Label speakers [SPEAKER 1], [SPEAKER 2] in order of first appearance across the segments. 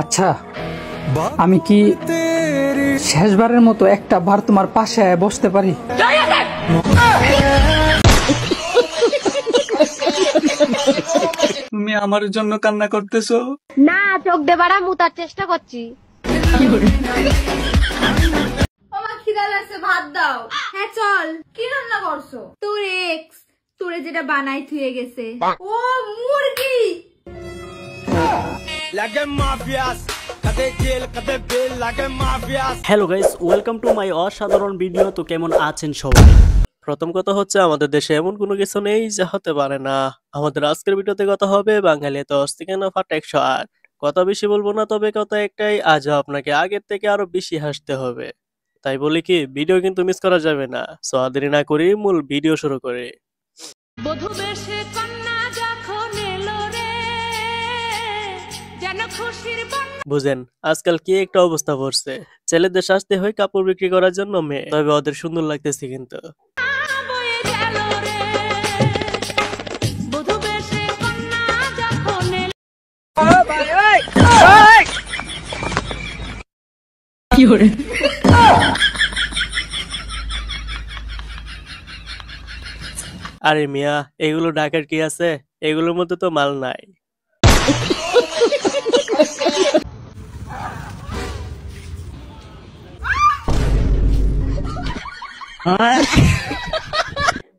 [SPEAKER 1] আচ্ছা, আমি কি শেষবারের মতো একটা বার তোমার পাশে বসতে পারি? তুমি আমার জন্য কান্না করতেছো?
[SPEAKER 2] না, চোখ দেবারা মুতার চেষ্টা করছি।
[SPEAKER 3] আমার খিদা লাগছে, ভাত দাও। হ্যাঁ চল, কি রান্না করছো? তোর এক্স তোরে যেটা বানাই থুয়ে গেছে। ও মুরগি।
[SPEAKER 4] Hello guys, welcome to my অসাধারণ ভিডিও। তো কেমন আছেন সবাই? প্রথম কথা হচ্ছে, আমাদের দেশে এমন কোনো কিছু নেই যা হতে পারে না। আমাদের আজকের ভিডিওতে কথা হবে বাঙালি তো চিকেন ফাটা 108। কথা বেশি বলবো না, তবে কথা একটাই, আজ আপনাকে আগের থেকে আরো বেশি হাসতে হবে। তাই বলি কি, ভিডিও কিন্তু মিস করা যাবে না। সো দেরি না করি মূল ভিডিও শুরু করি।
[SPEAKER 5] বধূ বেশে কন্যা যখন এলো রে, যেন খুশির
[SPEAKER 4] বুঝেন আজকাল কি একটা অবস্থা পড়ছে। ছেলেদের সাজতে হয় কাপড় বিক্রি করার জন্য মেয়ে, তবে ওদের সুন্দর লাগতেছে কিন্তু।
[SPEAKER 5] বয়ে গেল রে। বধূ বেশে কন্যা যখন এলো।
[SPEAKER 4] আরে মিয়া, এগুলো ঢাকার কি আছে? এগুলোর মধ্যে তো মাল নাই।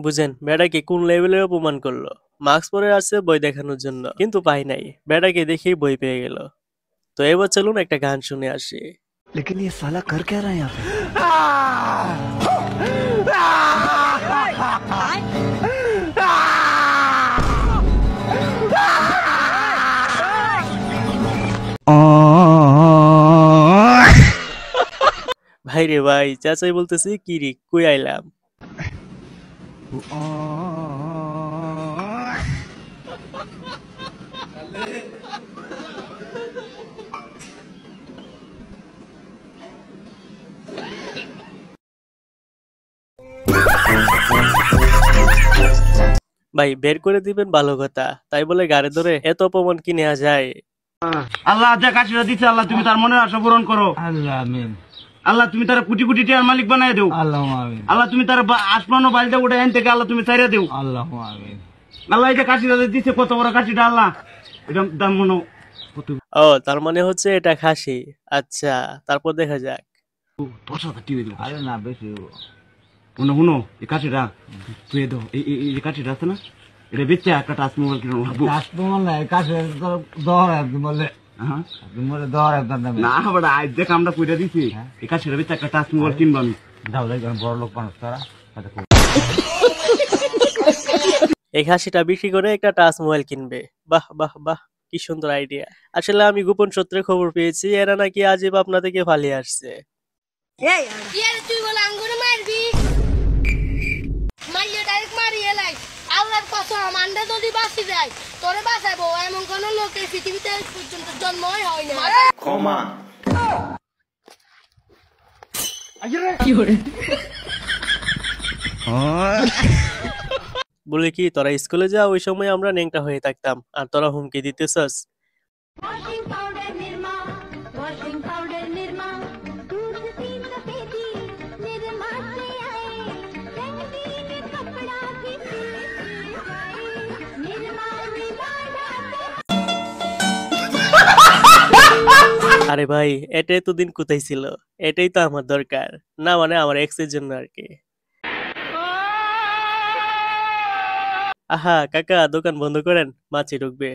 [SPEAKER 4] বুঝেন বেটাকে কোন লেভেলের অপমান করলো। মাস্ক পরে আছে বই দেখানোর জন্য, কিন্তু পাই নাই। বেটাকে দেখেই বই পেয়ে গেল। তো এবার চলুন একটা গান শুনে আসি।
[SPEAKER 6] लेकिन ये साला कर क्या रहा है यहाँ पे?
[SPEAKER 4] ভাই রে ভাই, চাচাই বলতেছি কি রে, কই আইলাম। ভাই বের করে দিবেন ভালো কথা, তাই বলে গাড়ি ধরে এত অপমান কি নেওয়া যায়?
[SPEAKER 7] আল্লাহ যা কাশিরা দিচ্ছে, আল্লাহ তুমি তার মনের আশা পূরণ করো।
[SPEAKER 6] अल्लाह आमीन।
[SPEAKER 7] আল্লাহ তুমি তার কোটি কোটি টাকার মালিক বানাই দেও।
[SPEAKER 6] अल्लाह आमीन।
[SPEAKER 7] আল্লাহ তুমি তার আসমান ও বাড়িতে উঠে আইন থেকে আল্লাহ তুমি ছাইরা দেও।
[SPEAKER 6] अल्लाह आमीन।
[SPEAKER 7] আল্লাহ এই যে কাশিরা দিচ্ছে, কত বড় কাশিটা আল্লাহ, এটা দাম মনে
[SPEAKER 4] ও তার মানে হচ্ছে এটা খাসি। আচ্ছা, তারপর দেখা যাক।
[SPEAKER 7] 10,000 টিভি দেবো।
[SPEAKER 6] अरे ना बेशी
[SPEAKER 7] শুনো শুনো, এই কাশিটা তুই দাও, এই কাশিটা আছে না, এটা বেচে একটা টাচ মোবাইল কিনে নেবো।
[SPEAKER 6] রাজকুমার নাই কাছে দর একদম বলে
[SPEAKER 7] হ্যাঁ
[SPEAKER 6] তুমি দর একদম দাম
[SPEAKER 7] না বড়, আজ দেখ আমরা কইরা দিছি, এই কাশিটা বেচে একটা টাচ মোবাইল কিনবো আমি।
[SPEAKER 6] দাও দেখ বড় লোক মানুষ তারা
[SPEAKER 4] এই খাসিটা বিক্রি করে একটা টাচ মোবাইল কিনবে। বাহ বাহ বাহ, কি সুন্দর আইডিয়া। আসলে আমি গোপন সূত্রে খবর পেয়েছি, এরা নাকি আজীব আপনা থেকে পালিয়ে আসছে।
[SPEAKER 2] তুই বলে আঙ্গুরে মারবি, মারিয়ে ডাইরেক্ট মারিয়ে লাই। আল্লাহর কসম, মান্ডা যদি বাঁচি যায় তোরে বাঁচাবো, এমন কোন লোক এই পৃথিবীতে পর্যন্ত জন্মই হয় না।
[SPEAKER 6] ক্ষমা
[SPEAKER 4] বলে কি, তোরা স্কুলে যা, ওই সময় আমরা নেংটা হয়ে থাকতাম, আর তোরা হুমকি দিতেছস।
[SPEAKER 5] Washing powder Nirma, washing powder Nirma, दूध 3 सफेदी निरमा से आए, रंगीन कपड़ा भी सिल जाए, निरमा मिला
[SPEAKER 4] আরে ভাই, এটা এতদিন কোথায় ছিল? এটাই তো আমার দরকার। না মানে আমার এক্স এর জন্য আর কি। আহা কাকা, দোকান বন্ধ করেন, মাছি ঢুকবে।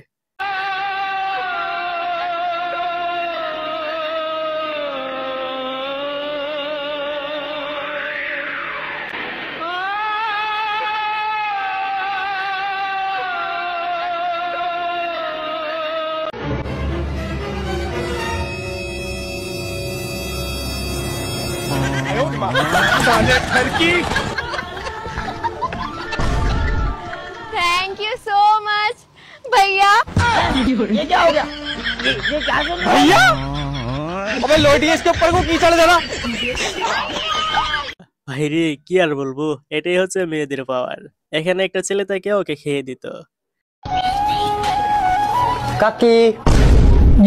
[SPEAKER 2] थैंक यू सो मच भैया। ये क्या हो गया? ये क्या कर रहे हो भैया?
[SPEAKER 6] अबे लोटिए इसके ऊपर को कीचड़ देना।
[SPEAKER 4] ভাই রে, কি আর বলবো, এটাই হচ্ছে মেয়েদের পাওয়ার। এখানে একটা ছেলে থাকে, ওকে খেয়ে দিত।
[SPEAKER 6] কাকি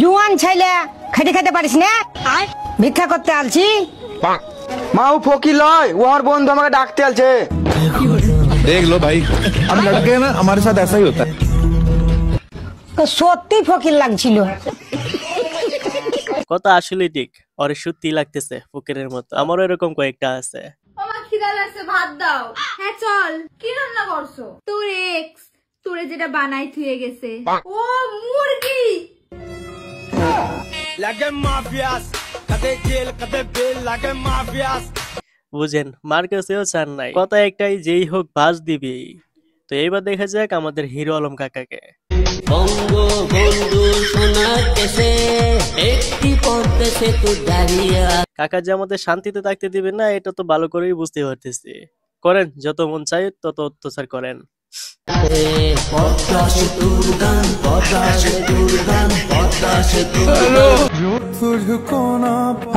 [SPEAKER 8] জুয়ান ছেলে খেতে খেতে পারিস না ভিক্ষা করতে আলছি
[SPEAKER 9] মা ও ফকির লয় ও আমার বন্ধু আমাকে ডাকতে আলছে
[SPEAKER 10] देख लो भाई अब लड़के हैं ना हमारे साथ ऐसा ही होता है
[SPEAKER 8] তো সত্যি ফকির লাগছিল
[SPEAKER 4] কথা আসলে ঠিক, ওরে সত্যি লাগতেছে ফকিরের মতো। আমারও এরকম কয়েকটা আছে।
[SPEAKER 3] আমার খিদা লাগছে ভাত দাও। হ্যাঁ চল, কি রান্না করছো? তোর এক্স তোরে যেটা বানাই থুয়ে গেছে। ও মুরগি।
[SPEAKER 9] লাগে মাফিয়াস কদে জেল কদে বেল লাগে মাফিয়াস।
[SPEAKER 4] বুঝেন, মার কাছেও চান নাই, কথা একটাই, যেই হোক বাস দিবি। তো এইবার দেখা যাক আমাদের হিরো আলম কাকাকে। কাকা যে আমাদের শান্তিতে থাকতে দিবে না, এটা তো ভালো করেই বুঝতে পারতেছি। করেন যত মন চাই তত অত্যাচার করেন।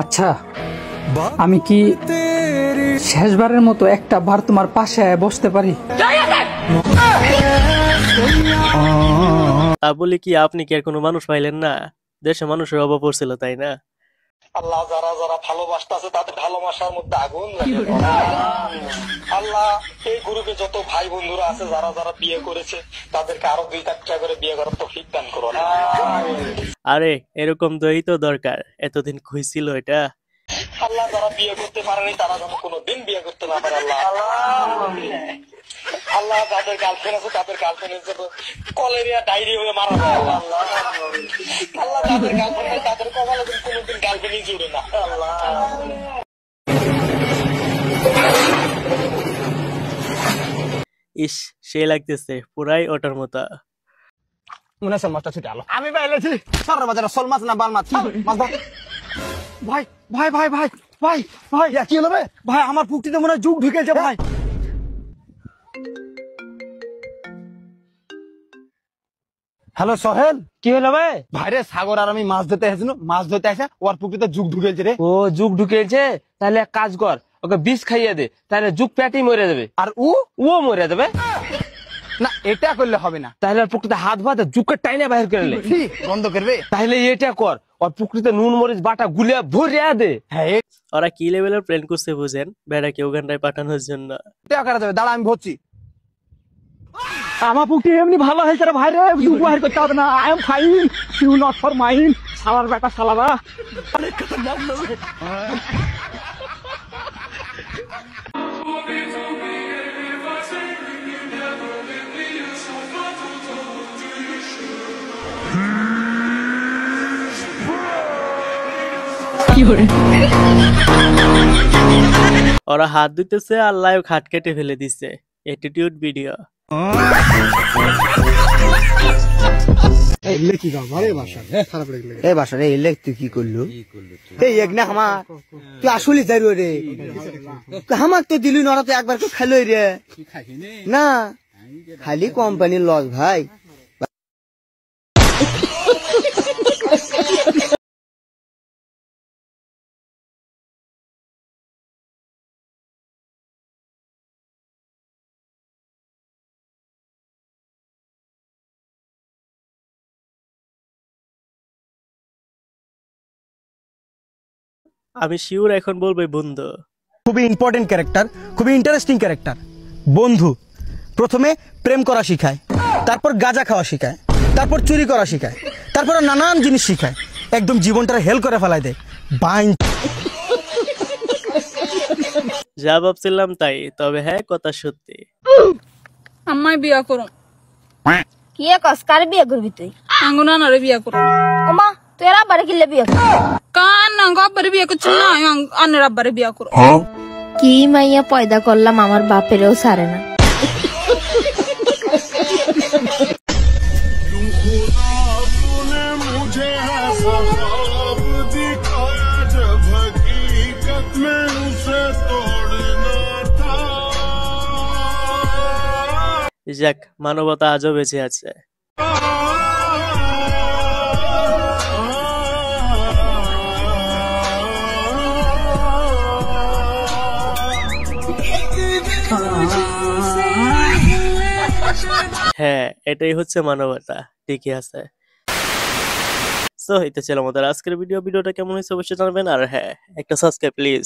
[SPEAKER 1] আচ্ছা, আমি কি শেষবারের মতো একটা বার তোমার পাশে বসতে পারি?
[SPEAKER 4] তা বলি কি, আপনি কি আর কোনো মানুষ পাইলেন না? দেশে মানুষের অভাব পড়ছিল, তাই না?
[SPEAKER 9] আল্লাহ যারা যারা ভালোবাসতেছে তাদের ভালোবাসার মধ্যে আগুন লাগে। আল্লাহ এই গ্রুপে যত ভাই বন্ধুরা আছে যারা যারা বিয়ে করেছে তাদেরকে আরো 2-4টা করে বিয়ে করার তৌফিক দান করো।
[SPEAKER 4] আরে এরকম দই তো দরকার, এতদিন খুঁজছিল এটা।
[SPEAKER 9] আল্লাহ যারা বিয়ে করতে পারেনি তারা যেন কোনোদিন বিয়ে করতে না পারে। আল্লাহ আল্লাহ যাদের গার্লফ্রেন্ড আছে তাদের গার্লফ্রেন্ডের জন্য কলেরিয়া ডায়রি হয়ে মারা যায়। আল্লাহ যাদের গার্লফ্রেন্ড আছে তাদের কপালে কোনোদিন গার্লফ্রেন্ডই জুড়ে না। আল্লাহ
[SPEAKER 4] ইস, সে লাগতেছে পুরাই ওটার মতো।
[SPEAKER 9] মনে আছে মাছটা ছুটে আলো আমি পাইলেছি সারা বাজারে শোল মাছ না বাল মাছ মাছ ধর। ভাই ভাই ভাই ভাই ভাই ভাই কি হলো ভাই? আমার পুকুরটিতে মনে হয় যুগ ঢুকেছে ভাই। হ্যালো সোহেল, কি হলো ভাই? ভাইরে সাগর আর আমি মাছ ধরতে আসিনি, মাছ ধরতে আসে ওর পুকুরিতে যুগ ঢুকেছে রে।
[SPEAKER 11] ও যুগ ঢুকেছে, তাহলে এক কাজ কর, ওকে বিষ খাইয়ে দে, তাহলে যুগ প্যাটি মরে যাবে।
[SPEAKER 9] আর
[SPEAKER 11] ও মরে যাবে
[SPEAKER 9] না, এটা করলে হবে না।
[SPEAKER 11] তাহলে আর পুকুরিতে হাত ভাত যুগকে টাইনে বাইর করে নে,
[SPEAKER 9] বন্ধ করবে।
[SPEAKER 11] তাহলে এটা কর, ওর পুকুরিতে নুন মরিচ বাটা গুলিয়া ভরিয়া দে।
[SPEAKER 9] হ্যাঁ,
[SPEAKER 4] ওরা কি লেভেলের প্ল্যান করছে বুঝেন, বেড়াকে উগান্ডায় পাঠানোর জন্য।
[SPEAKER 9] এটা করা যাবে, দাঁড়া আমি ভরছি। আমার পুকুরটি এমনি ভালো হয়েছে রে ভাই রে, যুগ বাইর করতে হবে না। I am fine, you not for mine. সালার বেটা সালারা অনেক খতরনাক লোক।
[SPEAKER 4] ওরা হাত দিতেছে আর লাইভ খাট কেটে ফেলে দিচ্ছে। Attitude video.
[SPEAKER 9] তুই আসলে যাই রে, আমাক তো দিলু নরা তো একবার তো খাইলই রে না, খালি কোম্পানির লস ভাই।
[SPEAKER 4] আমি শিওর এখন বলবে বন্ধু।
[SPEAKER 9] খুবই ইম্পর্টেন্ট ক্যারেক্টার, খুবই ইন্টারেস্টিং ক্যারেক্টার। বন্ধু প্রথমে প্রেম করা শিখায়, তারপর গাঁজা খাওয়া শিখায়, তারপর চুরি করা শিখায়, তারপর নানান জিনিস শিখায়, একদম জীবনটা হেল করে ফেলাই দেয়। বাইন
[SPEAKER 4] যা ভাবছিলাম তাই, তবে হ্যাঁ কথা সত্যি।
[SPEAKER 5] আমায় বিয়া করো।
[SPEAKER 2] কি কস কার বিয়ে করবি তুই?
[SPEAKER 5] আঙ্গুনা নরে বিয়া করো।
[SPEAKER 2] ওমা তুই আব্বারে কিলে বিয়ে কর?
[SPEAKER 5] কান আঙ্গ আব্বারে বিয়া করছিস না, আনের আব্বারে বিয়া করো।
[SPEAKER 2] কি মাইয়া পয়দা করলাম, আমার বাপেরও সারে না।
[SPEAKER 4] যাক, মানবতা আজও বেঁচে আছে। হ্যাঁ, এটাই হচ্ছে মানবতা, ঠিকই আছে। সো এটা ছিল আমাদের আজকের ভিডিওটা কেমন হয়েছে অবশ্যই জানাবেন, আর হ্যাঁ একটা সাবস্ক্রাইব প্লিজ।